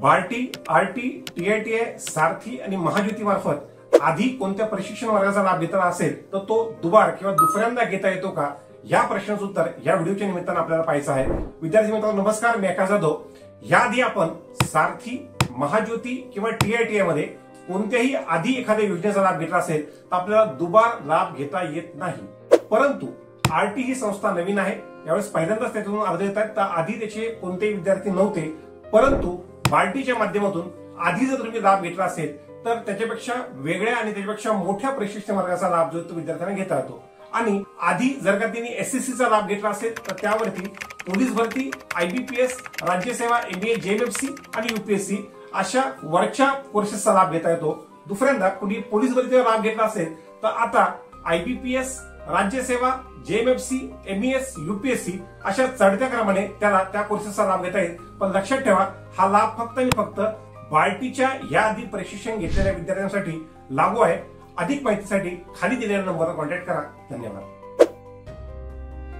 BARTI, RT, टीआयटीआय, सारथी आणि महाज्योती मार्फत आधी कोणत्या प्रशिक्षण वर्गाचा लाभ घेतला असेल तर तो दुबार किंवा दुसऱ्यांदा घेता येतो का, या प्रश्नाचं उत्तर या व्हिडिओच्या निमित्तानं आपल्याला पाहायचं आहे। विद्यार्थी मित्रांनो नमस्कार, मी आकाश जाधव। याआधी आपण सारथी, महाज्योती किंवा टीआयटीआय मध्ये कोणत्याही आधी एखाद्या योजनेचा लाभ घेतला असेल तर आपल्याला दुबार लाभ घेता येत नाही। परंतु आरटी ही संस्था नवीन आहे, यावेळेस पहिल्यांदाच त्यातून अर्ज येत आहेत, तर आधी त्याचे कोणतेही विद्यार्थी नव्हते। परंतु बार्टीच्या माध्यमातून आधी जर तुम्ही लाभ घेतला असेल तर त्याच्यापेक्षा वेगळ्या आणि त्याच्यापेक्षा मोठ्या प्रशिक्षण वर्गाचा लाभ जो तो विद्यार्थ्यांना घेता येतो। आणि आधी जर का त्यांनी एसएससीचा लाभ घेतला असेल तर त्यावरती पोलीस भरती, आयबीपीएस, राज्यसेवा, एमबीए, जेएमएफसी आणि यूपीएससी अशा वरच्या कोर्सेसचा लाभ घेता येतो। दुसऱ्यांदा कोणी पोलीस भरतीचा लाभ घेतला असेल तर आता आयबीपीएस, राज्यसेवा, जेएमएफसी, एमईएस, यूपीएससी अशा चढत्या क्रमाने त्याला त्या कोर्सेसचा लाभ घेता येईल। पण लक्षात ठेवा, हा लाभ फक्त आणि फक्त बार्टीच्या याआधी प्रशिक्षण घेतलेल्या विद्यार्थ्यांसाठी लागू आहे। अधिक माहितीसाठी खाली दिलेल्या नंबरवर कॉन्टॅक्ट करा। धन्यवाद।